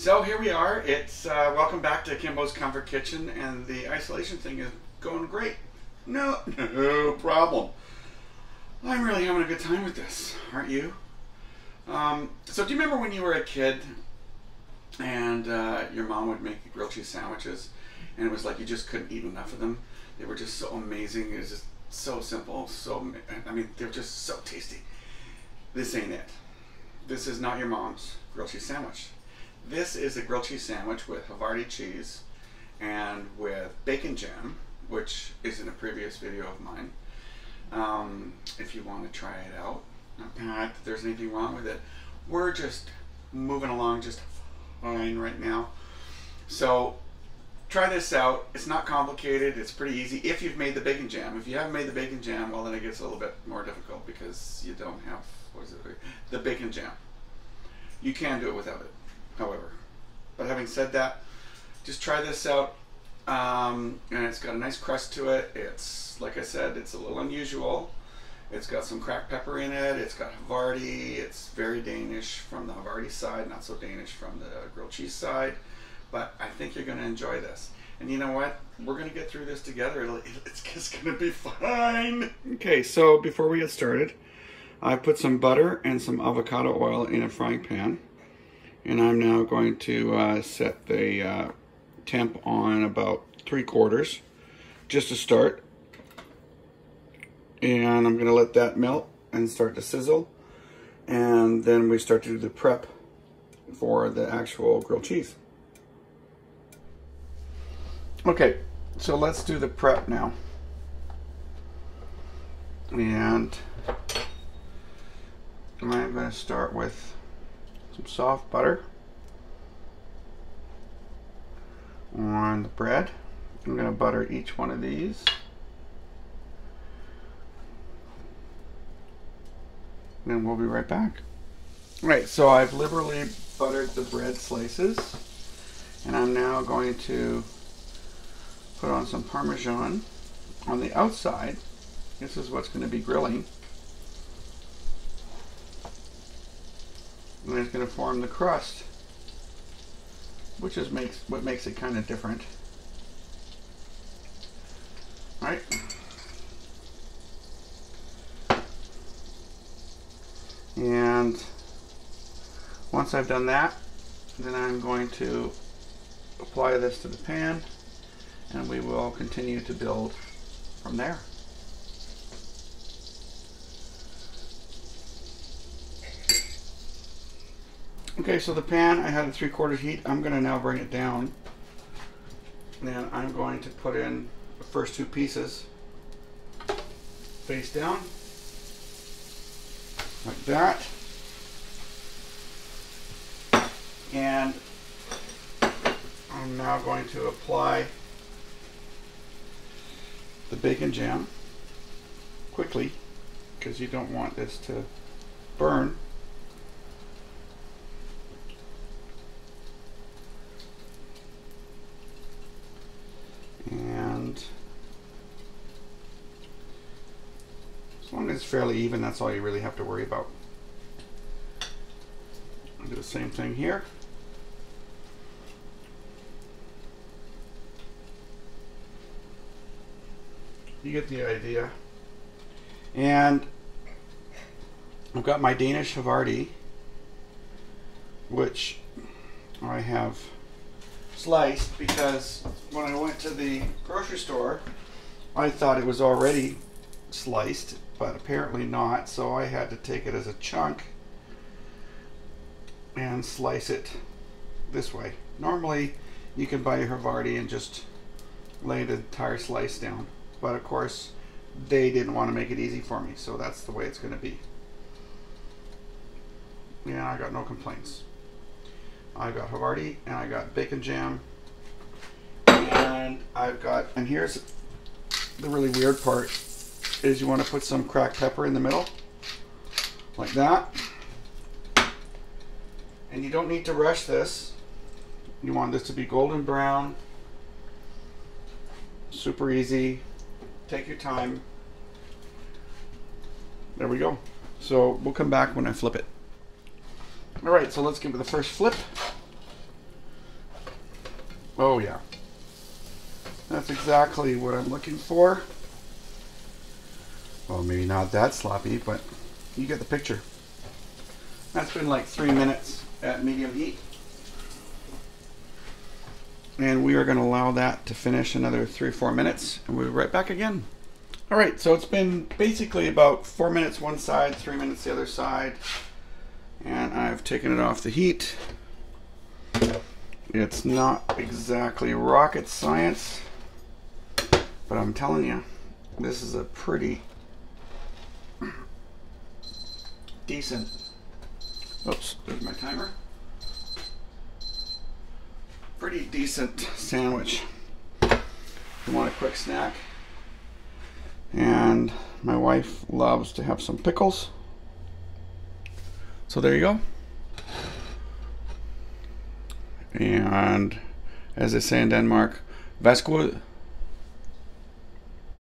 So here we are. It's welcome back to Kimbo's Comfort Kitchen, and the isolation thing is going great. No problem. I'm really having a good time with this, aren't you? So do you remember when you were a kid and your mom would make grilled cheese sandwiches, and it was like you just couldn't eat enough of them? They were just so amazing. It was just so simple. I mean, they were just so tasty. This ain't it. This is not your mom's grilled cheese sandwich. This is a grilled cheese sandwich with Havarti cheese and with bacon jam, which is in a previous video of mine. If you want to try it out, not that there's anything wrong with it. We're just moving along just fine right now. So try this out. It's not complicated. It's pretty easy if you've made the bacon jam. If you haven't made the bacon jam, well, then it gets a little bit more difficult because you don't have, the bacon jam. You can do it without it, however. But having said that, just try this out. And it's got a nice crust to it. It's, like I said, it's a little unusual. It's got some cracked pepper in it. It's got Havarti. It's very Danish from the Havarti side, not so Danish from the grilled cheese side. But I think you're going to enjoy this. And you know what? We're going to get through this together. It's just going to be fine. Okay, so before we get started, I put some butter and some avocado oil in a frying pan. And I'm now going to set the temp on about 3/4 just to start. And I'm going to let that melt and start to sizzle. And then we start to do the prep for the actual grilled cheese. Okay, so let's do the prep now. And I'm going to start with some soft butter on the bread. I'm going to butter each one of these. And we'll be right back. Alright, so I've liberally buttered the bread slices, and I'm now going to put on some Parmesan on the outside. This is what's going to be grilling. And it's going to form the crust, which is what makes it kind of different. Right? And once I've done that, then I'm going to apply this to the pan, and we will continue to build from there. Okay, so the pan, I had a 3/4 heat. I'm going to now bring it down. Then I'm going to put in the first 2 pieces face down, like that. And I'm now going to apply the bacon jam quickly because you don't want this to burn. And as long as it's fairly even, that's all you really have to worry about. I'll do the same thing here. You get the idea. And I've got my Danish Havarti, which I have sliced because when I went to the grocery store, I thought it was already sliced, but apparently not, so I had to take it as a chunk and slice it this way. Normally you can buy your Havarti and just lay the entire slice down, but of course they didn't want to make it easy for me, so that's the way it's going to be. Yeah, I got no complaints. I got Havarti and I got bacon jam, and and here's the really weird part, is you want to put some cracked pepper in the middle, like that. And you don't need to rush this. You want this to be golden brown, super easy, take your time. There we go. So we'll come back when I flip it. Alright, so let's give it the first flip. Oh yeah. That's exactly what I'm looking for. Well, maybe not that sloppy, but you get the picture. That's been like 3 minutes at medium heat. And we are going to allow that to finish another 3 or 4 minutes, and we'll be right back again. All right, so it's been basically about 4 minutes one side, 3 minutes the other side, and I've taken it off the heat. It's not exactly rocket science, but I'm telling you, this is a pretty decent, oops, there's my timer. Pretty decent sandwich. You want a quick snack? And my wife loves to have some pickles. So there you go. And as they say in Denmark, værsgo.